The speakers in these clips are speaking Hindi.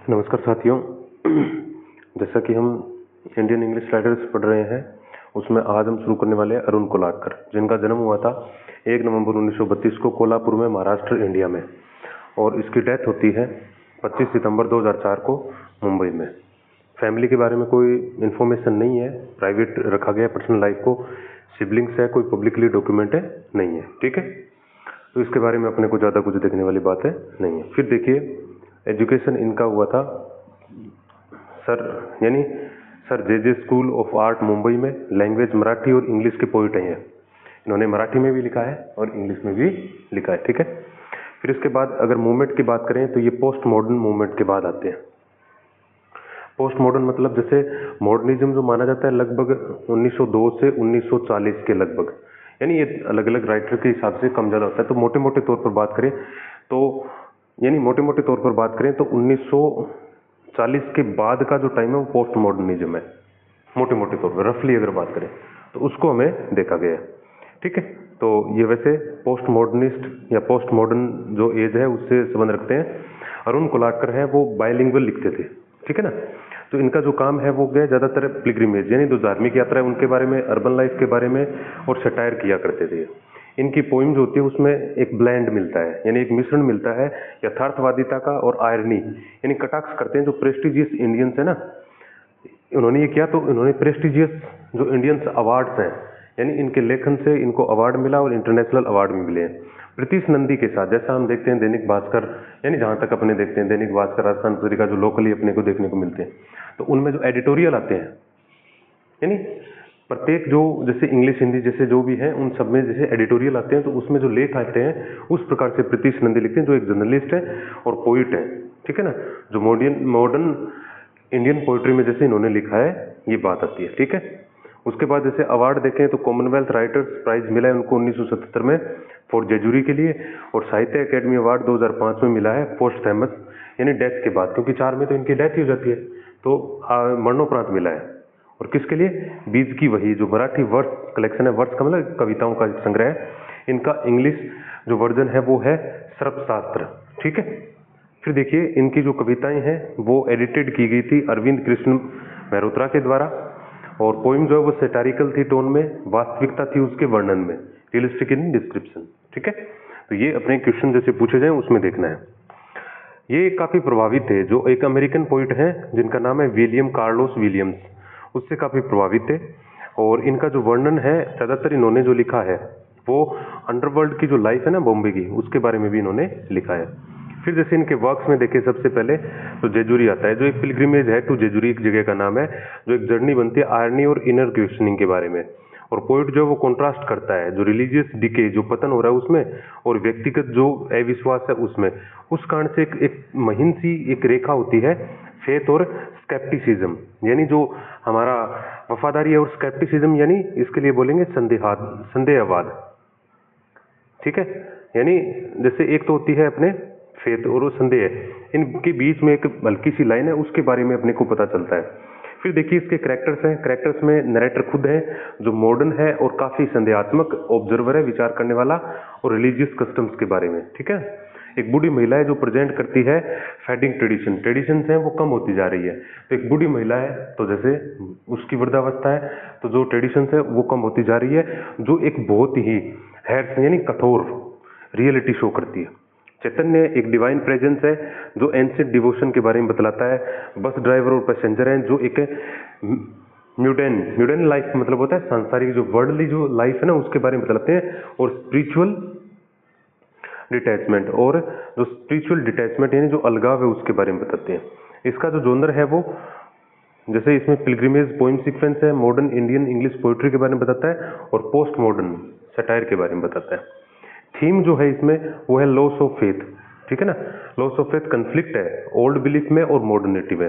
नमस्कार साथियों। जैसा कि हम इंडियन इंग्लिश राइटर्स पढ़ रहे हैं, उसमें आज हम शुरू करने वाले हैं अरुण कोलाटकर, जिनका जन्म हुआ था 1 नवंबर 1932 को कोल्हापुर में, महाराष्ट्र, इंडिया में, और इसकी डेथ होती है 25 सितंबर 2004 को मुंबई में। फैमिली के बारे में कोई इन्फॉर्मेशन नहीं है, प्राइवेट रखा गया पर्सनल लाइफ को। सिबलिंग्स है, कोई पब्लिकली डॉक्यूमेंट नहीं है, ठीक है। तो इसके बारे में अपने को ज़्यादा कुछ देखने वाली बात है नहीं है। फिर देखिए, एजुकेशन इनका हुआ था sir J school of art Mumbai में। लैंग्वेज मराठी और इंग्लिश के पोइट हैं। इन्होंने मराठी में भी लिखा है और इंग्लिश में भी लिखा है, ठीक है। फिर इसके बाद अगर मूवमेंट की बात करें तो ये पोस्ट मॉडर्न मूवमेंट के बाद आते हैं। पोस्ट मॉडर्न मतलब जैसे मॉडर्निज्म जो माना जाता है लगभग 1902 से 1940 के लगभग, यानी ये अलग अलग राइटर के हिसाब से कम ज़्यादा होता है। तो मोटे मोटे तौर पर बात करें तो 1940 के बाद का जो टाइम है वो पोस्ट मॉडर्निज्म है, मोटे मोटे तौर पर रफली अगर बात करें तो उसको हमें देखा गया है, ठीक है। तो ये वैसे पोस्ट मॉडर्निस्ट या पोस्ट मॉडर्न जो एज है उससे संबंध रखते हैं। अरुण कोलाटकर है वो बायलिंगुअल लिखते थे, ठीक है ना। तो इनका जो काम है वो गया ज़्यादातर पिलग्रिमेज, यानी जो धार्मिक यात्रा है उनके बारे में, अर्बन लाइफ के बारे में और सटायर किया करते थे। इनकी पोइम जो होती है उसमें एक ब्लेंड मिलता है, यानी एक मिश्रण मिलता है यथार्थवादिता का और आयरनी, यानी कटाक्ष करते हैं जो प्रेस्टिजियस इंडियंस है ना। उन्होंने ये किया तो इन्होंने प्रेस्टिजियस जो इंडियंस अवार्ड्स हैं, यानी इनके लेखन से इनको अवार्ड मिला और इंटरनेशनल अवार्ड भी मिले हैं। प्रीतिश नंदी के साथ, जैसा हम देखते हैं दैनिक भास्कर, यानी जहाँ तक अपने देखते हैं दैनिक भास्कर, राजस्थान पत्रिका जो लोकली अपने को देखने को मिलते हैं, तो उनमें जो एडिटोरियल आते हैं, यानी प्रत्येक जो जैसे इंग्लिश हिंदी जैसे जो भी है उन सब में जैसे एडिटोरियल आते हैं, तो उसमें जो लेख आते हैं उस प्रकार से प्रीतिश नंदी लिखते हैं, जो एक जर्नलिस्ट है और पोइट है, ठीक है ना। जो मॉडर्न इंडियन पोइट्री में जैसे इन्होंने लिखा है ये बात आती है, ठीक है। उसके बाद जैसे अवार्ड देखें तो कॉमनवेल्थ राइटर्स प्राइज मिला है उनको 1977 में फॉर जेजुरी के लिए, और साहित्य अकेडमी अवार्ड 2005 में मिला है पोस्ट थैमस, यानी डेथ के बाद, क्योंकि 4 में तो इनकी डेथ ही हो जाती है, तो मरणोपरांत मिला है। और किसके लिए? बीज की वही जो मराठी वर्स कलेक्शन है, वर्स का मतलब कविताओं का संग्रह है। इनका इंग्लिश जो वर्जन है वो है सर्पशास्त्र, ठीक है। फिर देखिए इनकी जो कविताएं हैं वो एडिटेड की गई थी अरविंद कृष्ण मेहरोत्रा के द्वारा, और पोइम जो है वो सेटारिकल थी टोन में, वास्तविकता थी उसके वर्णन में, रियलिस्टिक इन डिस्क्रिप्शन, ठीक है। तो ये अपने क्वेश्चन जैसे पूछे जाए उसमें देखना है। ये काफी प्रभावित थे, जो एक अमेरिकन पोइट है जिनका नाम है विलियम कार्लोस विलियम्स, उससे काफी प्रभावित थे। और इनका जो वर्णन है ज्यादातर इन्होंने जो लिखा है वो अंडरवर्ल्ड की जो लाइफ है ना बॉम्बे की, उसके बारे में भी इन्होंने लिखा है। फिर जैसे इनके वर्क्स में देखें सबसे पहले तो जेजुरी आता है, जो एक पिलग्रिमेज है टू जेजुरी, एक जगह का नाम है, जो एक जर्नी बनती है आयरनी और इनर क्वेश्चनिंग के बारे में। और पोइट जो है वो कॉन्ट्रास्ट करता है जो रिलीजियस डिके, जो पतन हो रहा है उसमें, और व्यक्तिगत जो अविश्वास है उसमें। उस कारण से एक महीन सी एक रेखा होती है फेथ और स्केप्टिसिज्म, यानी जो हमारा वफादारी है, और स्केप्टिसिज्म यानी इसके लिए बोलेंगे संदेहवाद, ठीक है। यानी जैसे एक तो होती है अपने फेथ और संदेह, इनके बीच में एक हल्की सी लाइन है, उसके बारे में अपने को पता चलता है। फिर देखिए इसके कैरेक्टर्स हैं, कैरेक्टर्स में नरेटर खुद है जो मॉडर्न है और काफी संदेहात्मक ऑब्जर्वर है, विचार करने वाला, और रिलीजियस कस्टम्स के बारे में, ठीक है। एक बूढ़ी महिला है जो प्रेजेंट करती है फेडिंग ट्रेडिशंस हैं वो कम होती जा रही है। तो एक बूढ़ी महिला है तो जैसे उसकी वृद्धावस्था है तो जो ट्रेडिशंस है वो कम होती जा रही है, जो एक बहुत ही हैर्स यानी कठोर रियलिटी शो करती है। चैतन्य एक डिवाइन प्रेजेंस है जो एंशिएंट डिवोशन के बारे में बतलाता है। बस ड्राइवर और पैसेंजर हैं जो एक म्यूडेन लाइफ मतलब होता है सांसारिक जो वर्ल्डली जो लाइफ है ना उसके बारे में बतलाते हैं, और स्पिरिचुअल डिटैचमेंट, और जो स्पिरिचुअल डिटैचमेंट यानी जो अलगाव है उसके बारे में बताते हैं। इसका जो जोनर है वो जैसे इसमें पिलग्रिमेज पोइम सीक्वेंस है, मॉडर्न इंडियन इंग्लिश पोइट्री के बारे में बताता है, और पोस्ट मॉडर्न सटायर के बारे में बताता है। थीम जो है इसमें वो है लॉस ऑफ फेथ, ठीक है ना। लॉस ऑफ फेथ कन्फ्लिक्ट है ओल्ड बिलीफ में और मॉडर्निटी में।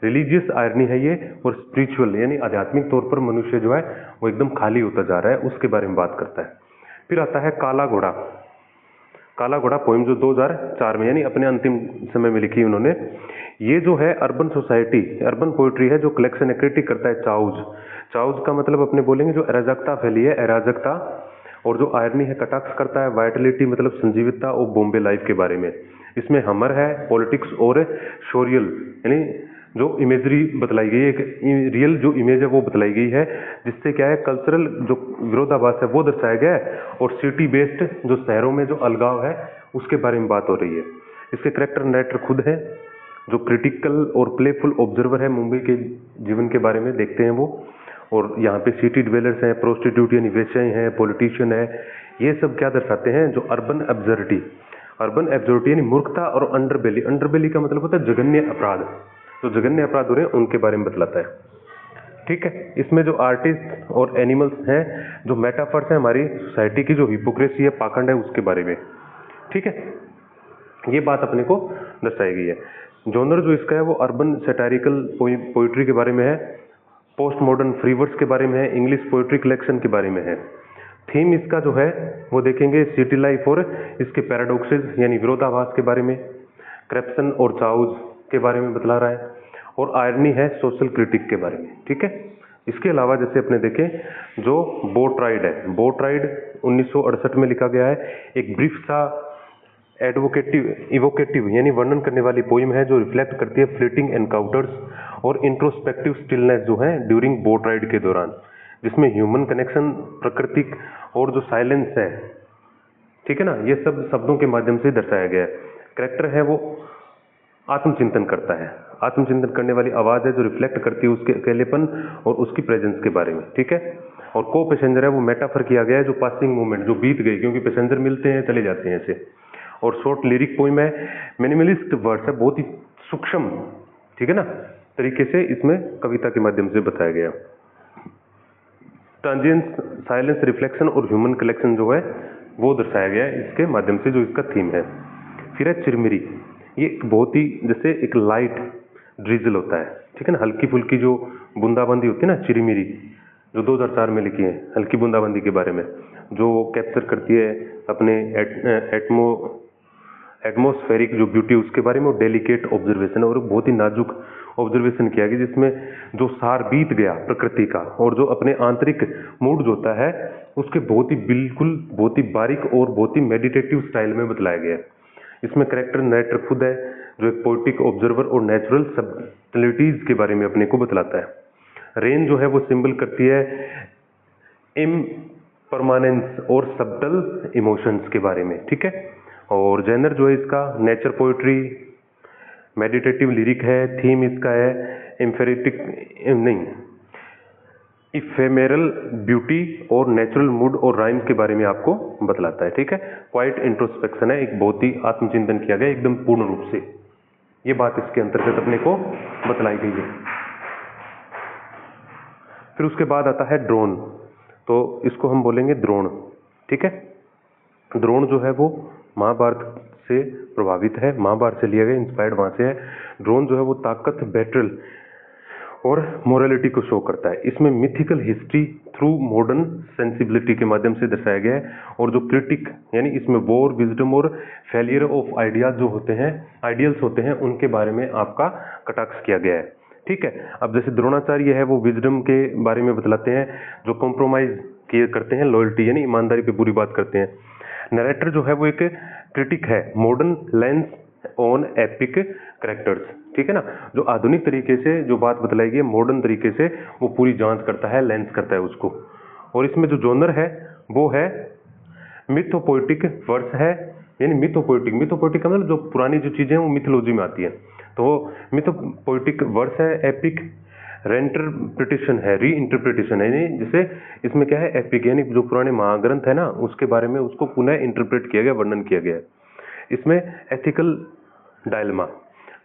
रिलीजियस आयरनी है ये, और स्पिरिचुअल यानी आध्यात्मिक तौर पर मनुष्य जो है वो एकदम खाली होता जा रहा है, उसके बारे में बात करता है। फिर आता है काला घोड़ा। काला घोड़ा पोइम जो 2004 में यानी अपने अंतिम समय में लिखी उन्होंने। ये जो है अर्बन सोसाइटी, अर्बन पोइट्री है जो कलेक्शन क्रिटिक करता है चाउज। चाउज का मतलब अपने बोलेंगे जो अराजकता फैली है, अराजकता, और जो आयरनी है कटाक्ष करता है वाइटलिटी मतलब संजीवितता और बॉम्बे लाइफ के बारे में। इसमें हमर है, पॉलिटिक्स और सोरियल, यानी जो इमेजरी बतलाई गई है, एक रियल जो इमेज है वो बतलाई गई है, जिससे क्या है कल्चरल जो विरोधाभास है वो दर्शाया गया है, और सिटी बेस्ड जो शहरों में जो अलगाव है उसके बारे में बात हो रही है। इसके करेक्टर नरेटर खुद है, जो क्रिटिकल और प्लेफुल ऑब्जर्वर है मुंबई के जीवन के बारे में देखते हैं वो, और यहाँ पे सिटी डिवेलर्स हैं, प्रोस्टिट्यूट यानी वेश्याएं हैं, पॉलिटिशियन है, ये सब क्या दर्शाते हैं, जो अर्बन एब्सर्डिटी, अर्बन एब्सर्डिटी यानी मूर्खता, और अंडरबेली, अंडरबेली का मतलब होता है जघन्य अपराध, जो जघन्य अपराध हो रहे हैं उनके बारे में बतलाता है। ठीक है, इसमें जो आर्टिस्ट और एनिमल्स हैं, जो मेटाफर्स हैं हमारी सोसाइटी की जो हिपोक्रेसी है, पाखंड है, उसके बारे में। ठीक है, ये बात अपने को दर्शाई गई है। जॉनर जो इसका है वो अर्बन सैटारिकल पोइट्री के बारे में है, पोस्ट मॉडर्न फ्री वर्ड्स के बारे में है, इंग्लिश पोइट्री कलेक्शन के बारे में है। थीम इसका जो है वो देखेंगे सिटी लाइफ और इसके पैराडॉक्सेस यानी विरोधाभास के बारे में, करप्शन और चाउज के बारे में बतला रहा है, और आयरनी है सोशल क्रिटिक के बारे में। ठीक है, इसके अलावा जैसे अपने देखें जो बोट राइड है, बोट राइड 1968 में लिखा गया है, एक ब्रीफ सा इवोकेटिव यानी वर्णन करने वाली पोइम है, जो रिफ्लेक्ट करती है फ्लीटिंग एनकाउंटर्स और इंट्रोस्पेक्टिव स्टिलनेस जो है ड्यूरिंग बोट राइड के दौरान, जिसमें ह्यूमन कनेक्शन, प्राकृतिक और जो साइलेंस है, ठीक है ना, ये सब शब्दों के माध्यम से दर्शाया गया है। करेक्टर है वो आत्मचिंतन करता है, आत्मचिंतन करने वाली आवाज है जो रिफ्लेक्ट करती है उसके अकेलेपन और उसकी प्रेजेंस के बारे में। ठीक है, और को पैसेंजर है वो मेटाफर किया गया है, जो पासिंग मोमेंट जो बीत गई, क्योंकि पैसेंजर मिलते हैं चले जाते हैं ऐसे। और शॉर्ट लिरिक पोइम है, मिनिमलिस्ट वर्ड्स है, बहुत ही सूक्ष्म, ठीक है ना, तरीके से इसमें कविता के माध्यम से बताया गया। ट्रांजिएंस, साइलेंस, रिफ्लेक्शन और ह्यूमन कलेक्शन जो है वो दर्शाया गया है इसके माध्यम से, जो इसका थीम है। फिर है चिरमिरी, ये एक बहुत ही जैसे एक लाइट ड्रिजल होता है, ठीक है ना, हल्की फुल्की जो बूंदाबांदी होती है ना, चिरमिरी जो 2004 में लिखी है, हल्की बूंदाबांदी के बारे में, जो कैप्चर करती है अपने एटमोस्फेरिक जो ब्यूटी उसके बारे में, और डेलिकेट ऑब्जर्वेशन, और बहुत ही नाजुक ऑब्जर्वेशन किया गया, जिसमें जो सार बीत गया प्रकृति का और जो अपने आंतरिक मूड जो होता है उसके बहुत ही बिल्कुल बहुत ही बारीक और बहुत ही मेडिटेटिव स्टाइल में बतलाया गया है। इसमें करेक्टर नरेटर खुद है, जो एक पोइटिक ऑब्जर्वर और नेचुरल सब्टिलिटीज के बारे में अपने को बतलाता है। रेन जो है वो सिंबल करती है इम्परमानेंस और सबटल इमोशंस के बारे में। ठीक है, और जेनर जो है इसका नेचर पोइट्री, मेडिटेटिव लिरिक है, थीम इसका है इफेमेरल ब्यूटी और नेचुरल मूड और राइम्स के बारे में आपको बतलाता है। ठीक है, क्वाइट इंट्रोस्पेक्शन है, एक बहुत ही आत्मचिंतन किया गया एकदम पूर्ण रूप से, ये बात इसके अंतर्गत अपने को बतलाई गई है। फिर उसके बाद आता है ड्रोन, तो इसको हम बोलेंगे द्रोण। ठीक है, द्रोण जो है वो महाभारत से प्रभावित है, महाभारत से लिया गया, इंस्पायर्ड वहां से है। ड्रोन जो है वो ताकत, बैटल और मोरालिटी को शो करता है। इसमें mythical history through modern sensibility के माध्यम से दर्शाया गया है, और जो क्रिटिक यानी इसमें वॉर, विजडम और फेलियर ऑफ आइडियाज जो होते हैं, आइडियल्स होते हैं, उनके बारे में आपका कटाक्ष किया गया है। ठीक है, अब जैसे द्रोणाचार्य है वो विजडम के बारे में बतलाते हैं, जो कॉम्प्रोमाइज किए करते हैं, लॉयल्टी यानी ईमानदारी पे बुरी बात करते हैं। नरेटर जो है वो एक क्रिटिक है, modern lens on epic characters. ठीक है ना, जो आधुनिक तरीके से जो बात बतलाई गई है, मॉडर्न तरीके से वो पूरी जांच करता है, लेंस करता है उसको। और इसमें जो जॉनर है वो है मिथोपोइटिक वर्स है, यानी मिथोपोइटिक का मतलब जो पुरानी जो चीजें हैं वो मिथोलॉजी में आती है, तो मिथोपोइटिक वर्स है। एपिक रेंटरप्रिटेशन है, री इंटरप्रिटेशन है, यानी जैसे इसमें क्या है, एपिक यानी जो पुराने महाग्रंथ है ना उसके बारे में उसको पुनः इंटरप्रेट किया गया, वर्णन किया गया है। इसमें एथिकल डायलेमा,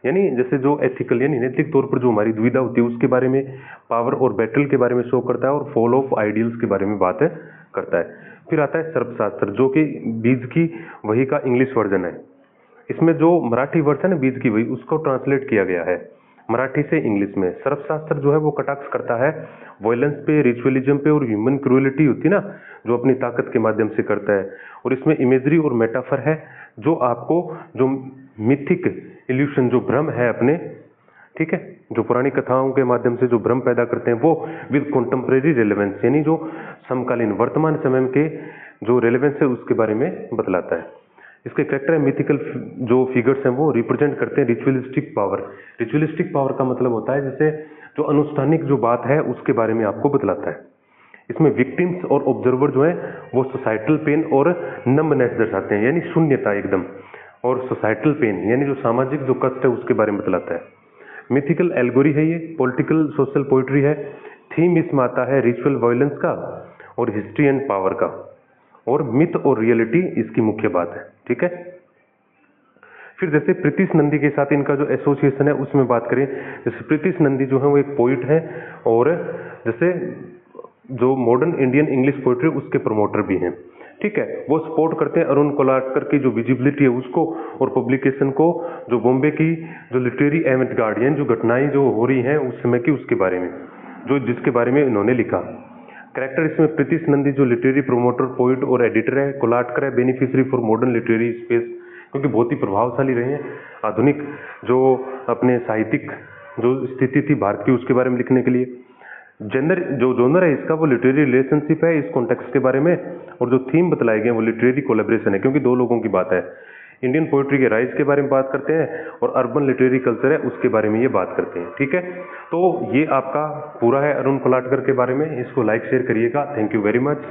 यानी जैसे जो एथिकल यानी नैतिक तौर पर जो हमारी दुविधा होती है उसके बारे में, पावर और बैटल के बारे में शो करता है, और फॉल ऑफ आइडियल्स के बारे में बात करता है। फिर आता है सर्पशास्त्र, जो कि बीज की वही का इंग्लिश वर्जन है। इसमें जो मराठी वर्जन है बीज की वही, उसको ट्रांसलेट किया गया है मराठी से इंग्लिश में। सर्पशास्त्र जो है वो कटाक्ष करता है वायलेंस पे, रिचुअलिज्म पे, और ह्यूमन क्रूएलिटी होती है ना, जो अपनी ताकत के माध्यम से करता है। और इसमें इमेजरी और मेटाफर है, जो आपको जो मिथिक इल्यूशन, जो भ्रम है अपने, ठीक है, जो पुरानी कथाओं के माध्यम से जो भ्रम पैदा करते हैं, वो विद कॉन्टेम्परेरी रेलेवेंस, यानी जो समकालीन वर्तमान समय के जो रेलेवेंस है उसके बारे में बतलाता है। इसके कैरेक्टर है मिथिकल जो फिगर्स हैं वो रिप्रेजेंट करते हैं रिचुअलिस्टिक पावर। रिचुअलिस्टिक पावर का मतलब होता है जैसे जो अनुष्ठानिक जो बात है उसके बारे में आपको बतलाता है। इसमें विक्टिम्स और ऑब्जर्वर जो है वो सोसाइटल पेन और नम्बनेस दर्शाते हैं, यानी शून्यता एकदम, और सोसाइटल पेन यानी जो सामाजिक जो कष्ट है उसके बारे में बतलाता है। मिथिकल एल्गोरी है ये, पॉलिटिकल सोशल पोइट्री है। थीम इसमें आता है रिचुअल वायलेंस का और हिस्ट्री एंड पावर का, और मिथ और रियलिटी इसकी मुख्य बात है। ठीक है, फिर जैसे प्रीतिश नंदी के साथ इनका जो एसोसिएशन है उसमें बात करें, जैसे प्रीतिश नंदी जो है वो एक पोइट है और जैसे जो मॉडर्न इंडियन इंग्लिश पोइट्री उसके प्रमोटर भी हैं। ठीक है, वो सपोर्ट करते हैं अरुण कोलाटकर की जो विजिबिलिटी है उसको और पब्लिकेशन को, जो बॉम्बे की जो लिटरेरी एवेंट गार्डियन जो घटनाएं जो हो रही हैं उस समय की उसके बारे में, जो जिसके बारे में इन्होंने लिखा। कैरेक्टर इसमें प्रीतिश नंदी जो लिटरेरी प्रमोटर, पोइट और एडिटर है। कोलाटकर है beneficiary for modern literary space, क्योंकि बहुत ही प्रभावशाली रहे हैं आधुनिक जो अपने साहित्यिक जो स्थिति थी भारत की उसके बारे में लिखने के लिए। जेंडर जो जोनर है इसका वो लिटरेरी रिलेशनशिप है इस कॉन्टेक्स्ट के बारे में, और जो थीम बतलाए गए वो लिटरेरी कोलैबोरेशन है, क्योंकि दो लोगों की बात है। इंडियन पोइट्री के राइज के बारे में बात करते हैं और अर्बन लिटरेरी कल्चर है उसके बारे में ये बात करते हैं। ठीक है, तो ये आपका पूरा है अरुण कोलाटकर के बारे में। इसको लाइक शेयर करिएगा। Thank you very much.